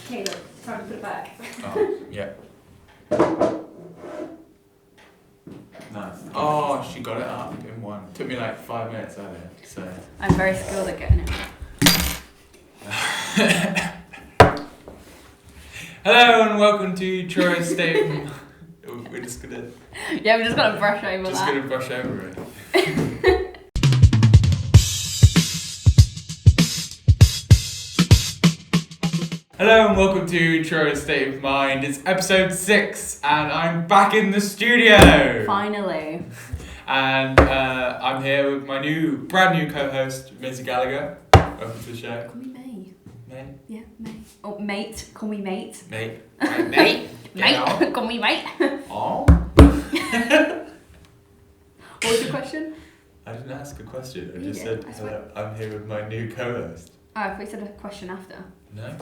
Caleb, time to put it back. Oh, yeah. Nice. Oh, she got it up in one. Took me like 5 minutes earlier, so. I'm very skilled at getting it. Hello and welcome to Truro State. We're just gonna. Yeah, we're just gonna brush over that. Just gonna brush over it. Hello and welcome to Truro State of Mind. It's episode 6 and I'm back in the studio. Finally. And I'm here with my brand new co-host, Maisie Gallagher. Welcome to the show. Call me May. May? Yeah, May. Oh, mate. Call me mate. Mate. Mate. Mate. Call me mate. Oh. What was your question? I didn't ask a question. I You just did, said I swear. I'm here with my new co-host. Oh, I thought you said a question after. No.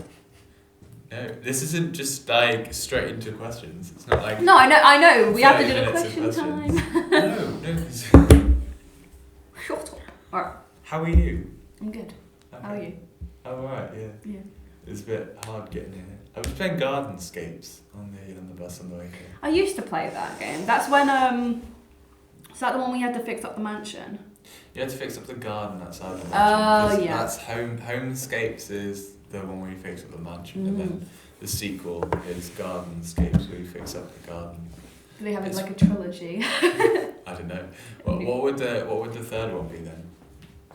No, this isn't just like straight into questions. It's not like. No, I know. We have to 30 do the minutes of question questions. time. No, 'cause Shut up. Alright, how are you? I'm good. How are you? I'm alright, yeah. Yeah. It's a bit hard getting here. I was playing Gardenscapes on the bus on the way here. I used to play that game. That's when is that the one we had to fix up the mansion? You had to fix up the garden outside the mansion. Oh, yeah. That's Homescapes is the one where you fix up the mansion, and then the sequel is Gardenscapes where you fix up the garden. Do they have it It's- like a trilogy? I don't know. What would the third one be then?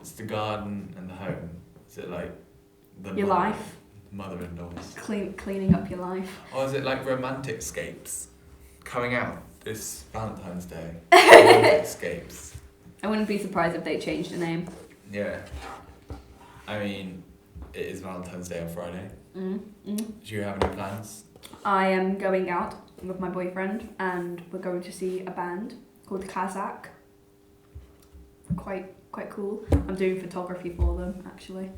It's the garden and the home. Is it like the Your life. Mother-in-laws. Cleaning up your life. Or is it like Romantic Scapes? Coming out this Valentine's Day. Romantic Scapes. I wouldn't be surprised if they changed the name. Yeah. I mean, it is Valentine's Day on Friday. Do you have any plans? I am going out with my boyfriend and we're going to see a band called Kazakh. Quite cool. I'm doing photography for them actually.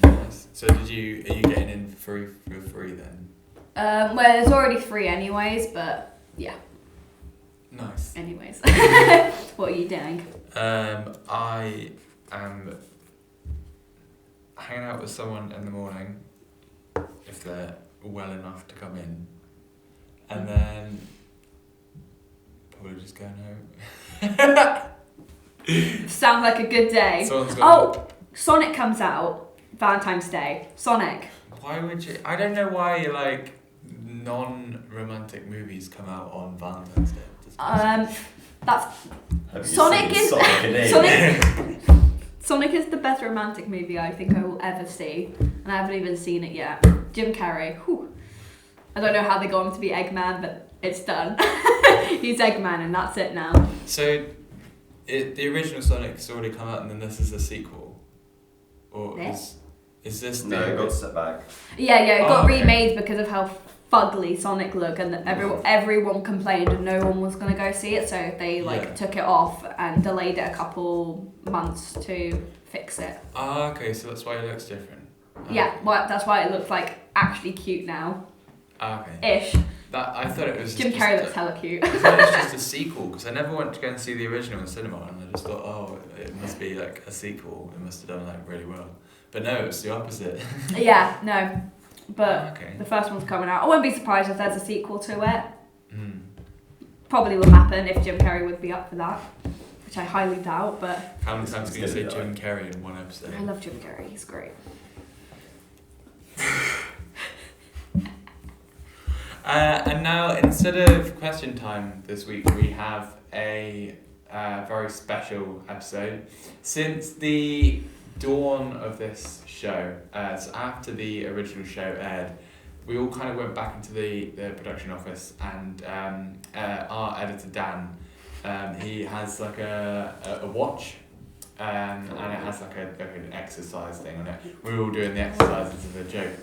Nice. So are you getting in for free then? Well, there's already 3 anyways, but yeah. Nice. Anyways. What are you doing? I am hanging out with someone in the morning, if they're well enough to come in, and then probably just going home. Sounds like a good day. Sonic comes out Valentine's Day. Sonic. Why would you? I don't know why like non-romantic movies come out on Valentine's Day. That's Sonic is Sonic is the best romantic movie I think I will ever see, and I haven't even seen it yet. Jim Carrey. Whew. I don't know how they got him to be Eggman, but it's done. He's Eggman, and that's it now. So, the original Sonic's already come out, and then this is a sequel, or is this? No, it got set back. Yeah, it got okay. remade because of how fugly Sonic looked, and everyone complained, and no one was gonna go see it, so they took it off and delayed it a couple months to fix it. Ah, okay, so that's why it looks different. Yeah, well, that's why it looks like actually cute now. Okay. Ish. I thought it was Jim just Carrey looks hella cute. I thought it was just a sequel because I never went to go and see the original in cinema, and I just thought, oh, it must be like a sequel. It must have done like really well. But no, it's the opposite. Yeah, no. But Okay. the first one's coming out. I wouldn't be surprised if there's a sequel to it. Mm. Probably will happen if Jim Carrey would be up for that, which I highly doubt, but How many times can you It's say gonna Jim be Carrey in one episode? I love Jim Carrey. He's great. And now, instead of question time this week, we have a very special episode. Since the dawn of this show, so after the original show aired, we all kind of went back into the production office, and our editor Dan, he has like a watch, and it has like an exercise thing on it. We were all doing the exercises as a joke,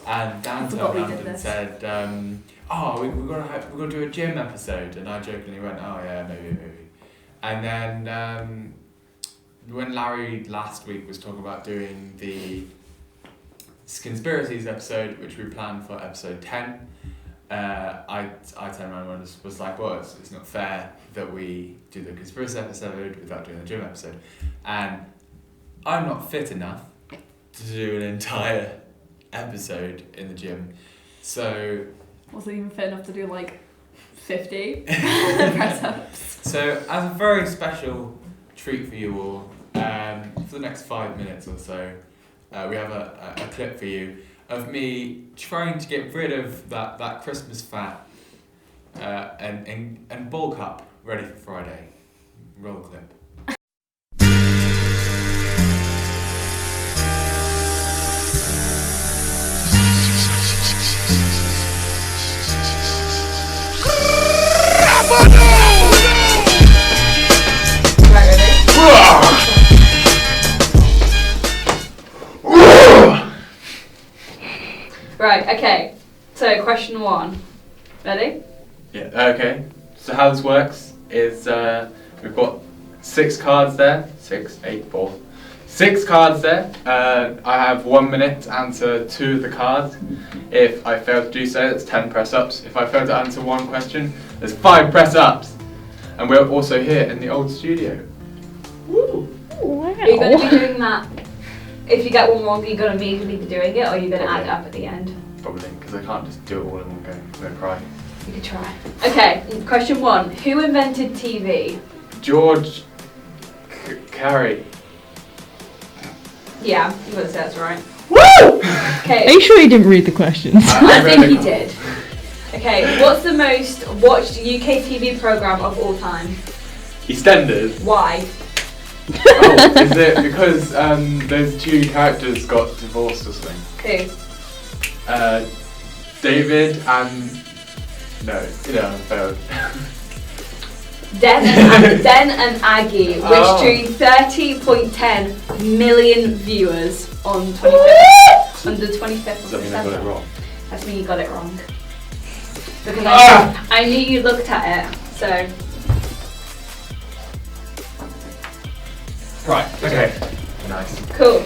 and Dan turned around and said, we're gonna do a gym episode, and I jokingly went, oh yeah, maybe. And then when Larry last week was talking about doing the conspiracies episode, which we planned for episode 10, I turned around and was like, well, it's not fair that we do the conspiracy episode without doing the gym episode, and I'm not fit enough to do an entire episode in the gym. So Wasn't even fit enough to do like 50 press-ups. So, as a very special treat for you all, for the next 5 minutes or so, we have a clip for you of me trying to get rid of that Christmas fat and bulk up ready for Friday. Roll the clip. Right, okay. So, question 1. Ready? Yeah, okay. So how this works is we've got 6 cards there. 6, 8, 4. 6 cards there. I have 1 minute to answer 2 of the cards. If I fail to do so, that's 10 press-ups. If I fail to answer 1 question, there's 5 press-ups. And we're also here in the old studio. Woo! Wow. Are you going to be doing that? If you get one wrong, are you going to immediately be doing it, or are you going to add it up at the end? Probably, because I can't just do it all in one go. I'm going to cry. You could try. Okay, question 1. Who invented TV? George Carey. Yeah, you would say that's right. Woo! Okay. Are you sure you didn't read the questions? I think he did. Okay, what's the most watched UK TV programme of all time? EastEnders. Why? Oh, is it because those 2 characters got divorced or something? Who? David and... No, I failed. Den and Aggie, which Oh. drew 30.10 million viewers on 25th, on the 25th of Does that mean I got it December. wrong? That's mean you got it wrong. Because Ah! I knew you looked at it, so... Right, okay. Nice. Cool.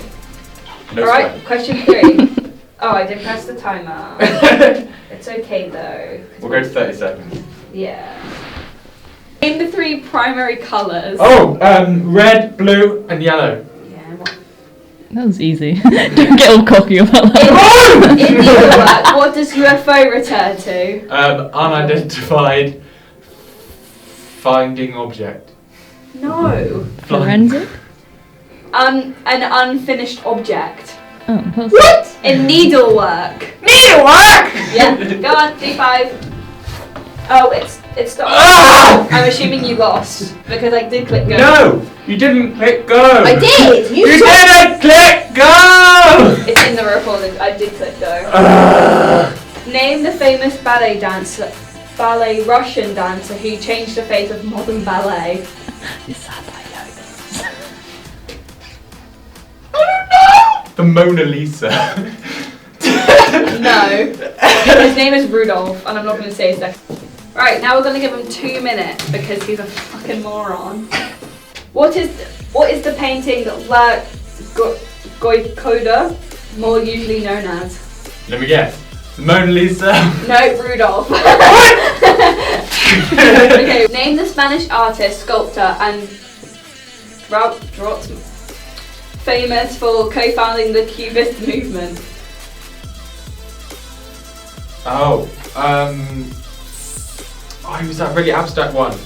No Alright, question 3. Oh, I did press the timer. sweat. It's okay though. We'll go to 30 seconds. Yeah. Name the 3 primary colours. Oh, red, blue and yellow. Yeah, what? That was easy. Don't get all cocky about that. In needlework, what does UFO refer to? Unidentified finding object. No. Forensic? An unfinished object. Oh, that's What? In needlework. Needlework! Yeah, go on, D5. Oh, it's stopped. Ah! I'm assuming you lost because I did click go. No! You didn't click go! I did! You didn't click go! It's in the recording. I did click go. Name the famous ballet Russian dancer who changed the face of modern ballet. it's sad I know this. The Mona Lisa. No. His name is Rudolph, and I'm not going to say his second. Right, now we're going to give him 2 minutes because he's a fucking moron. What is the painting La Goikoda more usually known as? Let me guess. The Mona Lisa. No, Rudolph. Okay, name the Spanish artist, sculptor, and famous for co-founding the Cubist movement. He was that really abstract one.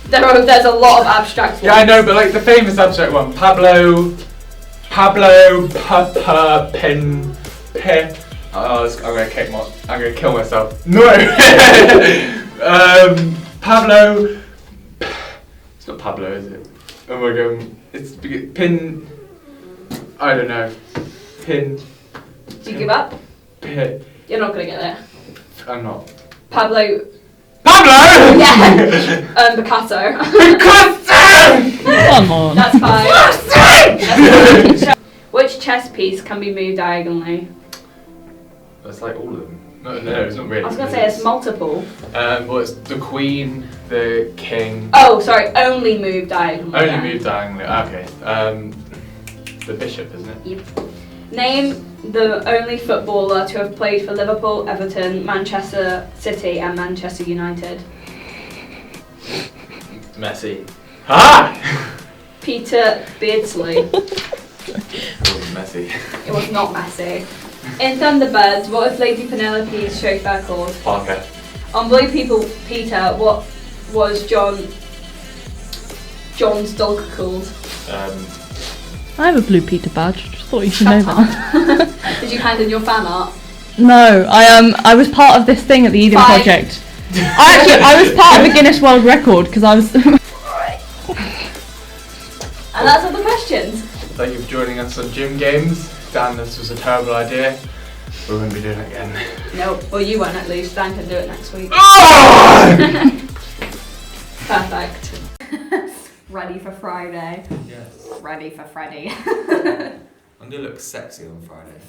There's a lot of abstract ones. Yeah, I know, but like the famous abstract one, Pablo, Pin. I'm gonna kill myself. No. Pablo. It's not Pablo, is it? Oh my god, it's Pin. I don't know. Pin. Do you give up? Pin. You're not gonna get it. I'm not. Pablo. Pablo. Yeah. Picasso. Picasso. Come on. That's fine. That's fine. Which chess piece can be moved diagonally? That's like all of them. No, it's not really. I was gonna say it's multiple. Well, it's the Queen, the King. Oh, sorry, only move diagonally. Only yeah. move diagonally. Okay. The Bishop, isn't it? Yep. Name the only footballer to have played for Liverpool, Everton, Manchester City, and Manchester United. Messi. Ah! Peter Beardsley. It wasn't Messi. It was not Messi. In Thunderbirds, what is Lady Penelope's chauffeur called? Parker. On Blue Peter, what was John's dog called? I have a Blue Peter badge. Just thought you should know that. Did you hand in your fan art? No, I was part of this thing at the Eden Fine. Project. I was part of the Guinness World Record because I was. And that's all the questions. Thank you for joining us on Gym Games. Dan, this was a terrible idea. We won't be doing it again. No, well you won't at least. Dan can do it next week. Perfect. Ready for Friday. Yes. Ready for Freddy. I'm gonna look sexy on Friday.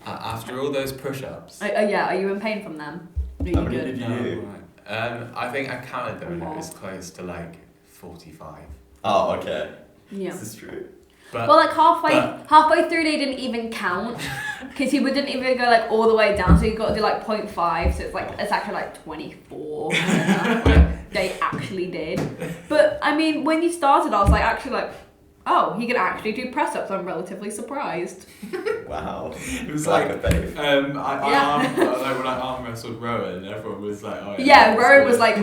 After all those push-ups. Yeah, are you in pain from them? Are you How many good? did you No, do? right. I think I counted them and it was close to like 45. Oh, okay. Yeah. This is true. But Well, like halfway through they didn't even count because he wouldn't even go like all the way down. So you got to do like 0.5. So it's actually like 24. They actually did. But I mean, when you started, I was like actually like, oh, he can actually do press ups. I'm relatively surprised. Wow. it was Like like a babe. when I arm wrestled Rowan, everyone was like, oh Yeah, Rowan was like,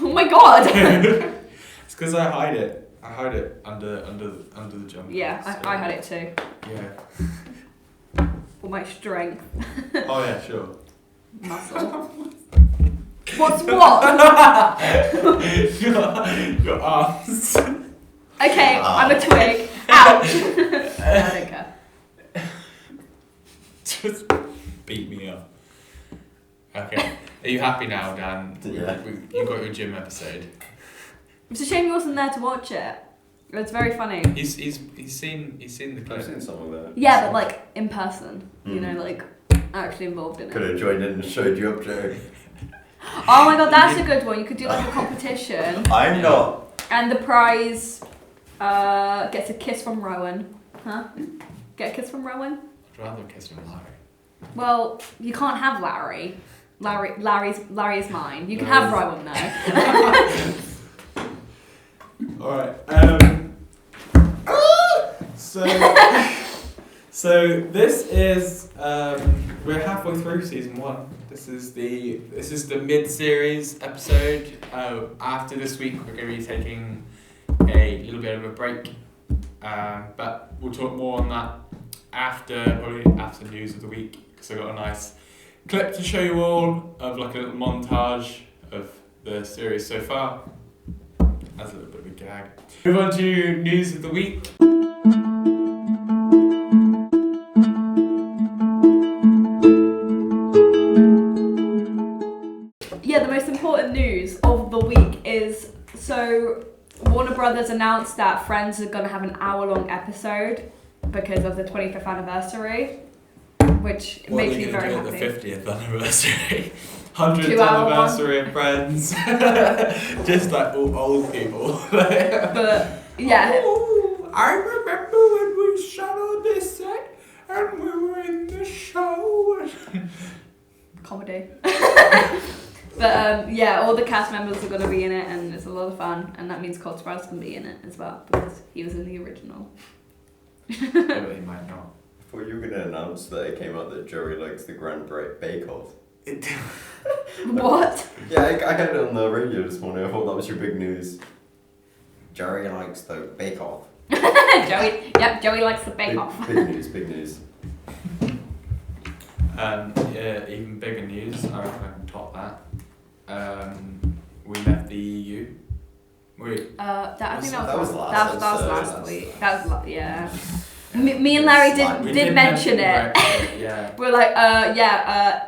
oh my god. It's because I hide it. I hide it under the jumper. Yeah, I had it too. Yeah. For my strength. Oh yeah, sure. Muscle. What's what? your arms. Okay, I'm a twig. Ouch. I don't care. Just beat me up. Okay. Are you happy now, Dan? Yeah. You got your gym episode. It's a shame you wasn't there to watch it. It's very funny. He's seen the clip. I've seen some of that. Yeah, but like in person. You Mm. know, like actually involved in Could it. have joined in and showed you up, Joe. Oh my god, that's a good one. You could do like a competition. I'm not. And the prize gets a kiss from Rowan. Huh? Get a kiss from Rowan? I'd rather kiss from Larry. Well, you can't have Larry. Larry is mine. You can have Rowan though. Alright, so this is we're halfway through season 1. This is the mid-series episode. After this week we're going to be taking a little bit of a break, but we'll talk more on that after news of the week, because I got a nice clip to show you all of like a little montage of the series so far. That's a little bit of a gag. Move on to news of the week. Yeah, the most important news of the week is, so Warner Brothers announced that Friends are going to have an hour-long episode because of the 25th anniversary, which makes me very happy. The 50th anniversary. 100th 2 hour anniversary of Friends. Just like all old people. But yeah. Oh, I remember when we shot on this set and we were in the show. Comedy. But yeah, all the cast members are going to be in it and it's a lot of fun, and that means Cold Sprout's going to be in it as well because he was in the original. Yeah, but he might not. I thought you were going to announce that it came out that Joey likes the Grand Bake Off. What? Yeah, I heard it on the radio this morning. I thought that was your big news. Joey likes the Bake Off. Joey likes the Bake Off. Big news, big news. Yeah, even bigger news, I reckon I can top that. We left the EU. I think that That was was last last week. That was yeah. Me and Larry did mention it. Brexit, yeah. We're like,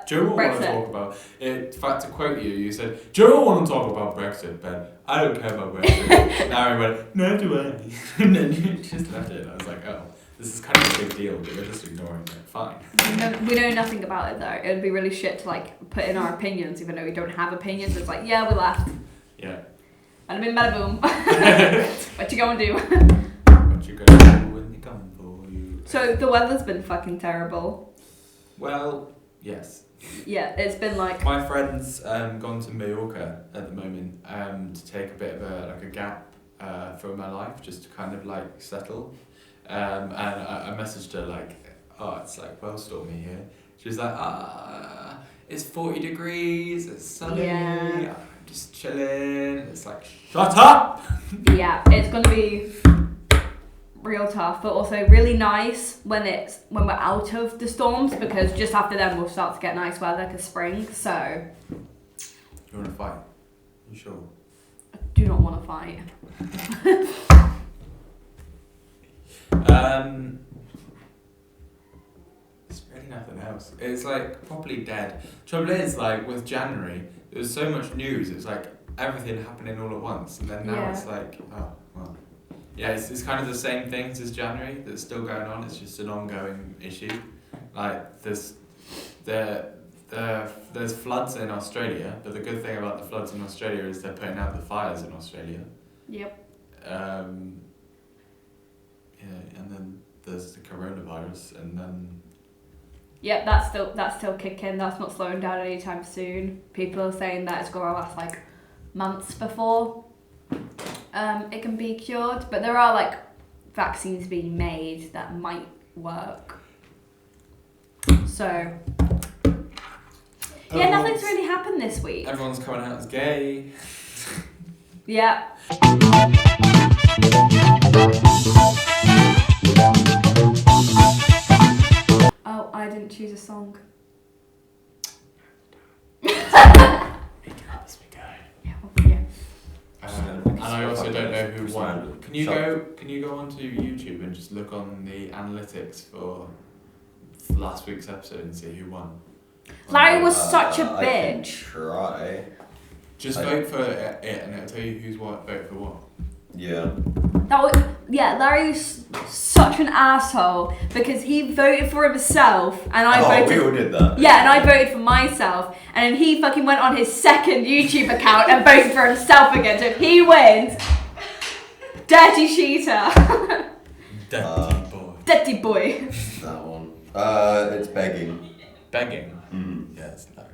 Joe will want to talk about it. In fact, to quote you, you said, Joe will want to talk about Brexit, Ben. I don't care about Brexit. Larry went, no, do I? And then you just left it. I was like, oh, this is kind of a big deal, but we're just ignoring it. Fine. We know nothing about it though. It would be really shit to like put in our opinions, even though we don't have opinions. It's like, yeah, we left. Yeah. And I mean, bada boom. What you gonna do? What you gonna do when they come for you? So the weather's been fucking terrible. Well, yes. Yeah, it's been like. My friend's gone to Mallorca at the moment to take a bit of a gap from my life, just to kind of like settle. And I messaged her like, oh, it's like well stormy here. She was like, it's 40 degrees, it's sunny, Yeah. I'm just chilling. It's like, shut up! Yeah, it's gonna be real tough, but also really nice when we're out of the storms, because just after then we'll start to get nice weather because spring. So You want to fight? You sure? I do not want to fight. It's really nothing else. It's like properly dead. Trouble is, like with January, there was so much news. It's like everything happening all at once, and then now Yeah. it's like, oh well. Yeah, it's kind of the same things as January that's still going on. It's just an ongoing issue. Like there's floods in Australia, but the good thing about the floods in Australia is they're putting out the fires in Australia. Yep. Yeah, and then there's the coronavirus, and then Yep, that's still kicking. That's not slowing down anytime soon. People are saying that it's gonna last like months before it can be cured, but there are like vaccines being made that might work. So yeah, nothing's really happened this week. everyone's coming out as gay. Yeah. Oh, I didn't choose a song. As we go. Yeah. Well, yeah. And I also don't know who won. Can you Shut go onto YouTube and just look on the analytics for last week's episode and see who won? Larry was such a I can bitch. try. Just vote for it and it'll tell you who's what, vote for what. Yeah. Larry was such an asshole because he voted for himself and I we voted. all did that. Yeah, and I voted for myself, and then he fucking went on his second YouTube account and voted for himself again. So if he wins, dirty cheater, Dirty boy. dirty boy. That one. It's begging. Begging. Mm. Yeah, it's Larry.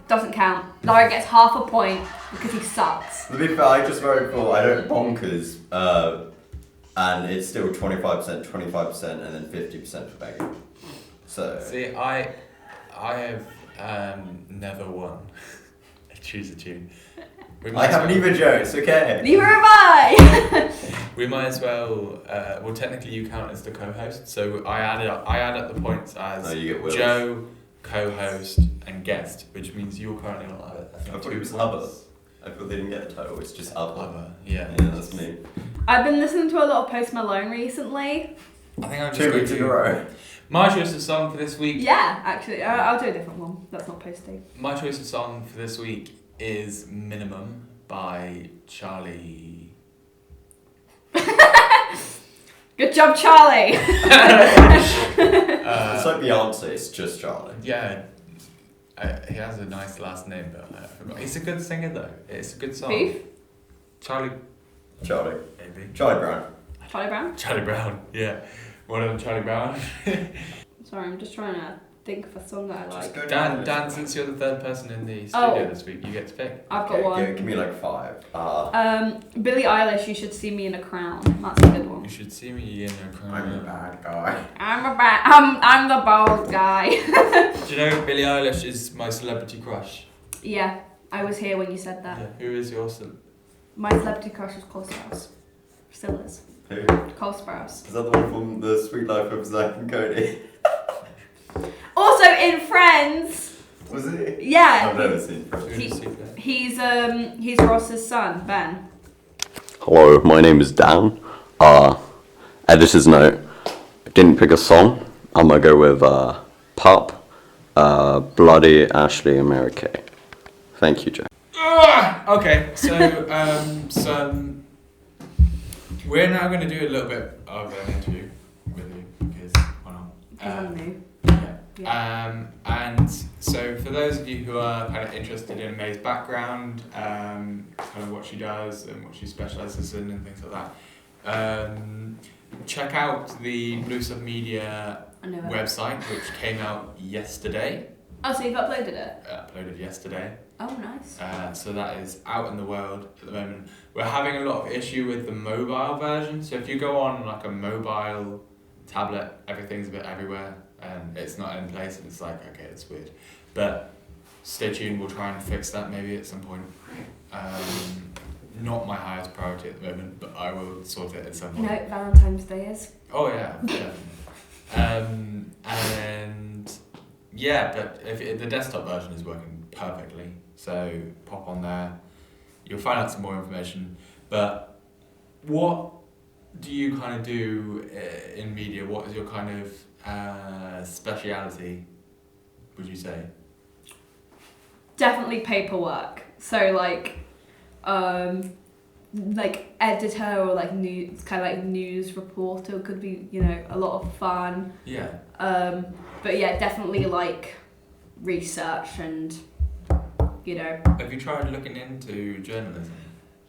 Doesn't count. Larry gets half a point because he sucks. To be fair, I just voted for I don't bonkers, and it's still 25%, 25%, and then 50% for begging. So. See, I have never won a Choose a Tune. I haven't either, Joe. It's okay. Neither have I. We might as well. Well, technically, you count as the co-host. So I added up the points as You get Wills. Joe, co-host, and guest, which means you're currently not at I thought it was other. I thought they didn't get a title. It's just other. Yeah. Yeah, that's me. I've been listening to a lot of Post Malone recently. I think I'm just 2 going weeks in a to. row. My choice of song for this week. Yeah, actually, I'll do a different one. That's not posting. My choice of song for this week is "Minimum" by Charlie. Good job, Charlie. It's like Beyonce. It's just Charlie. Yeah. He has a nice last name, but I forgot. He's a good singer though. It's a good song. Who? Charlie. Charlie. Maybe. Charlie Brown. Charlie Brown? Charlie Brown. Yeah. One of them, Charlie Brown. Sorry, I'm just trying to think of a song that I Just like. go down Dan, this since you're the third person in the Oh. studio this week, you get to pick. I've got one. Give me like 5. Billie Eilish, You Should See Me in a Crown. That's a good one. You should see me in a crown. I'm a bad guy. I'm the bald guy. Do you know Billie Eilish is my celebrity crush? Yeah, I was here when you said that. Yeah. Who is your My celebrity crush was Cole Sprouse. Still is. Who? Cole Sprouse. Is that the one from The Sweet Life of Zack and Cody? Also in Friends. Was it? Yeah. I've never seen Friends. Who is secret? He's Ross's son, Ben. Hello, my name is Dan. Editor's note, I didn't pick a song. I'm gonna go with Pup, Bloody Ashley and Mary Kay. Thank you, Joe. Okay, so we're now going to do a little bit of an interview with you because why not? I'm new. Yeah. And so for those of you who are kind of interested in May's background, kind of what she does and what she specialises in and things like that, check out the BlueSub Media I know it. website, which came out yesterday. Oh, so you've uploaded it? Uploaded yesterday. Oh, nice. So that is out in the world at the moment. We're having a lot of issue with the mobile version. So if you go on like a mobile tablet, everything's a bit everywhere, and it's not in place, and it's like, okay, it's weird. But stay tuned, we'll try and fix that maybe at some point. Not my highest priority at the moment, but I will sort it at some point. No, Valentine's Day is. Oh yeah, and yeah, but if the desktop version is working perfectly, so pop on there, you'll find out some more information. But what do you kind of do in media? What is your kind of speciality, would you say? Definitely paperwork. So like editor or like news, kind of like news reporter could be, you know, a lot of fun. Yeah. But yeah, definitely like research and, you know. Have you tried looking into journalism?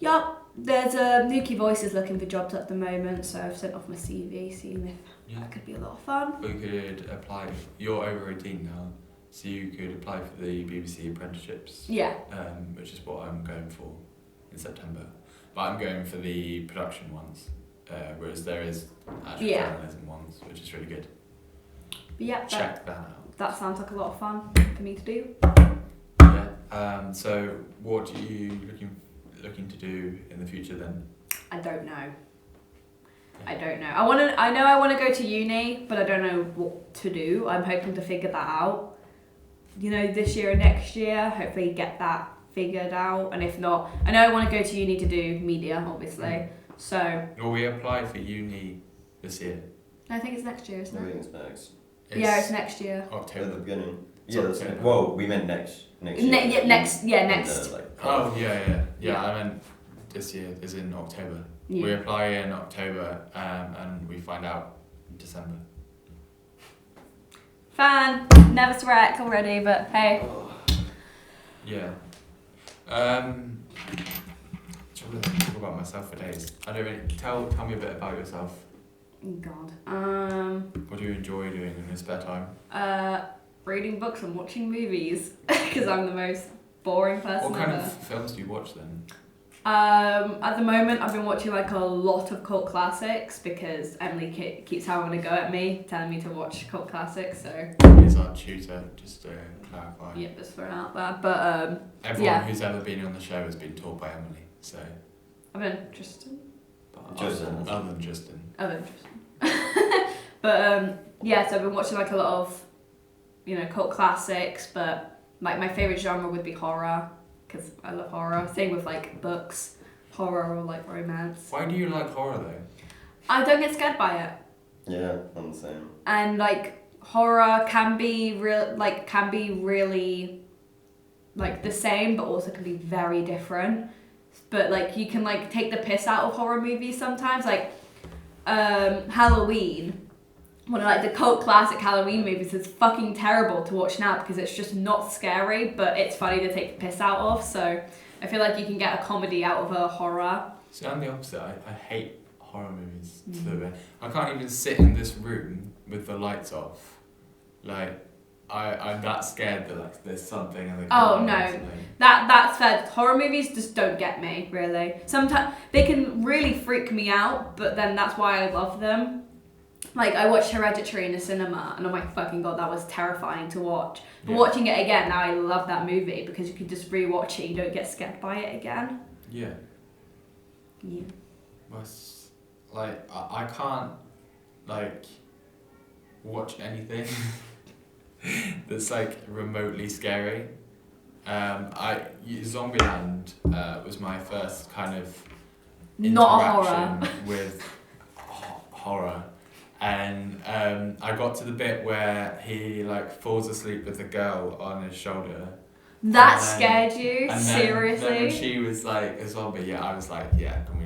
Yup, there's Nuki Voices looking for jobs at the moment, so I've sent off my CV, seeing if that could be a lot of fun. We could apply. You're over 18 now, so you could apply for the BBC apprenticeships. Yeah. Which is what I'm going for in September. But I'm going for the production ones, whereas there is actual journalism ones, which is really good. But yeah, Check that out. that sounds like a lot of fun for me to do. Yeah. So what are you looking to do in the future then? I don't know. I know I want to go to uni, but I don't know what to do. I'm hoping to figure that out. You know, this year and next year, hopefully get that figured out. And if not, I know I want to go to uni to do media, obviously. So. Will we apply for uni this year? I think it's next year, isn't I it? think it's next. Yeah, it's next year. At the October. beginning. It's Yeah, that's October. well, we meant next year. Next. Oh yeah. Yeah. I meant this year is in October. Yeah. We apply in October, and we find out in December. Fan. Nervous wreck already, but hey. Yeah. Trying to talk about myself for days. I don't really tell me a bit about yourself. God. What do you enjoy doing in your spare time? Reading books and watching movies because I'm the most boring person What kind ever. of films do you watch then? At the moment, I've been watching like a lot of cult classics because Emily keeps having a go at me, telling me to watch cult classics. So He's our tutor, just to clarify. yeah, just throwing out there. But Everyone yeah. who's ever been on the show has been taught by Emily. So. I've been Tristan. But Justin. Other than Justin. Other than Tristan. But yeah, so I've been watching like a lot of, you know, cult classics. But like my favorite genre would be horror because I love horror. Same with like books, horror or like romance. Why do you like horror though? I don't get scared by it. Yeah, I'm the same. And like horror can be really like the same, but also can be very different. But like you can like take the piss out of horror movies sometimes, like Halloween. One of like the cult classic Halloween movies is fucking terrible to watch now because it's just not scary, but it's funny to take the piss out of. So I feel like you can get a comedy out of a horror. See, I'm the opposite. I hate horror movies to the bit. I can't even sit in this room with the lights off. Like, I'm that scared that like there's something in the Oh, corner no. or something. That's fair. Horror movies just don't get me, really. Sometimes they can really freak me out, but then that's why I love them. Like, I watched Hereditary in the cinema, and oh my fucking god, that was terrifying to watch. But Yeah. watching it again, now I love that movie because you can just rewatch it, you don't get scared by it again. Yeah. Yeah. Well, it's, like, I can't, like, watch anything that's, like, remotely scary. Zombieland was my first kind of Not a horror. interaction with horror. And I got to the bit where he like falls asleep with the girl on his shoulder. That And then- scared you? And then Seriously? when she was like a zombie, yeah, I was like, yeah, can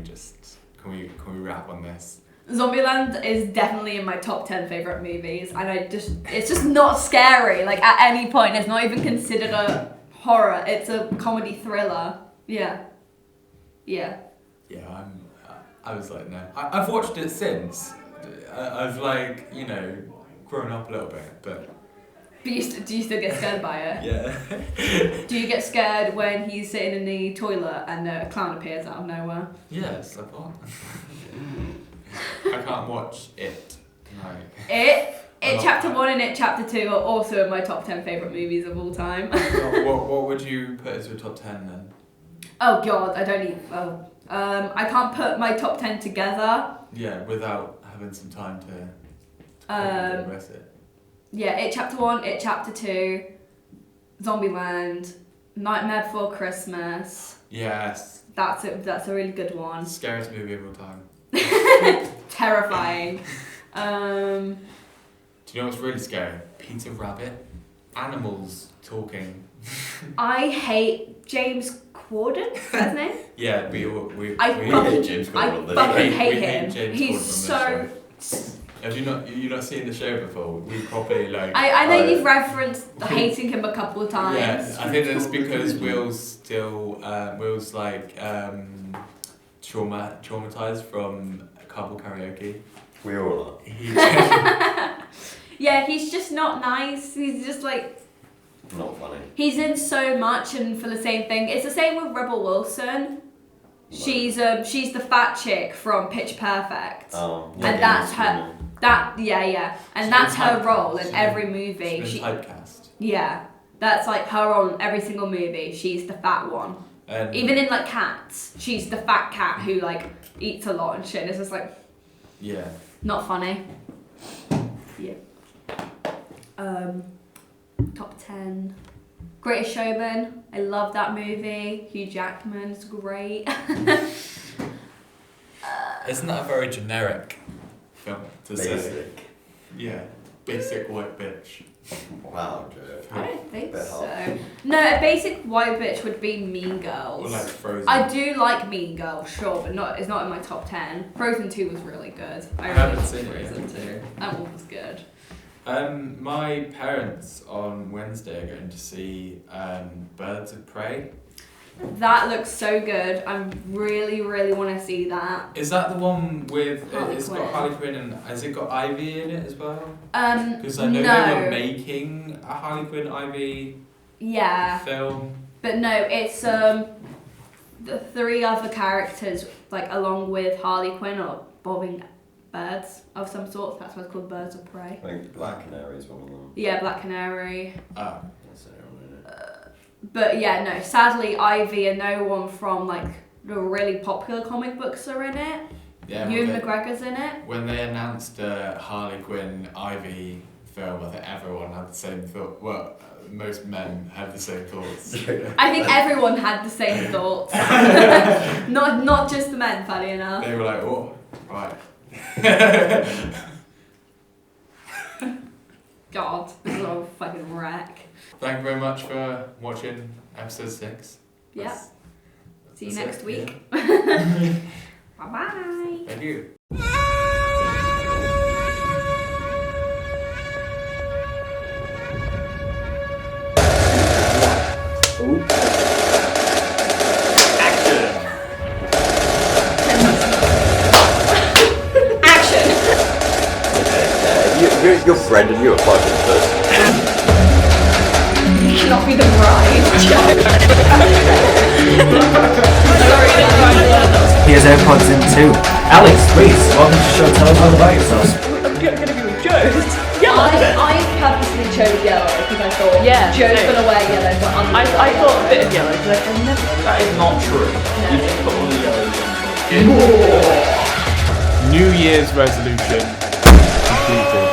we wrap on this? Zombieland is definitely in my top 10 favourite movies, and it's just not scary, like at any point. It's not even considered a horror, it's a comedy thriller. Yeah. Yeah. Yeah, I was like, no. I've watched it since. I've like, you know, grown up a little bit, but... But do you still get scared by it? Yeah. Do you get scared when he's sitting in the toilet and a clown appears out of nowhere? Yes, I can't. I can't watch it. Like, It Chapter 1 and It Chapter 2 are also in my top 10 favourite movies of all time. what would you put as your top 10 then? Oh god, I don't even. I can't put my top 10 together. Yeah, without having some time to progress it. Yeah, It Chapter 1, It Chapter 2, Zombieland, Nightmare Before Christmas. Yes. That's a really good one. Scariest movie of all time. Terrifying. Do you know what's really scary? Peter Rabbit. Animals talking. I hate James Corden. Is that his name? Yeah, we I hate James I Corden. fucking We hate hate him. James He's Corden on so. Have you not seen the show before? We probably like. I know you've referenced hating him a couple of times. Yeah, I think that's because Will's like traumatized from couple karaoke. We all are. Yeah, he's just not nice. He's just like. Not funny. He's in so much and for the same thing. It's the same with Rebel Wilson. She's the fat chick from Pitch Perfect. Oh, And that's her. And that's her role in every movie. She's been typecast. Yeah, that's like her role in every single movie. She's the fat one. And Even in like Cats, she's the fat cat who like eats a lot and shit. And it's just like yeah. not funny. Yeah. Top 10. Greatest Showman. I love that movie. Hugh Jackman's great. Isn't that a very generic film to say? Basic. Yeah. Basic white bitch. Wow, Joe. I don't think Bit so. hard. No, a basic white bitch would be Mean Or Girls. like Frozen. I do like Mean Girls, sure, but it's not in my top 10. Frozen 2 was really good. I really haven't liked seen it Frozen 2. That one was good. My parents on Wednesday are going to see Birds of Prey. That looks so good. I really, really want to see that. Is that the one with it's Harley got Harley Quinn and has it got Ivy in it as well? Because I know no. they were making a Harley Quinn Ivy Yeah, film. but no, it's the 3 other characters, like along with Harley Quinn, are bobbing birds of some sort. That's why it's called Birds of Prey. I think Black Canary is one of them. Yeah, Black Canary. Oh. That's the only one, isn't it? But yeah, no, sadly Ivy and no one from like the really popular comic books are in it. Yeah. Ewan McGregor's in it. When they announced Harley Quinn Ivy film, I think everyone had the same thought. Well, most men had the same thoughts. I think everyone had the same thoughts. not just the men, funny enough. They were like, oh, right. God, this is all a fucking wreck. Thank you very much for watching episode 6. Yeah. See you That's next it, week. yeah. Bye-bye. Thank you. Action! You're Brendan, you're a fucking person. You cannot be the bride. He has AirPods in too. Alex, please, welcome to the show. Tell us all about yourself. Gonna be with Joe. I purposely chose yellow because I thought Yeah, Joe's same. gonna wear yellow, but I thought a bit of yellow because I never. That is not true. You just put all the yellows on. New Year's resolution completed.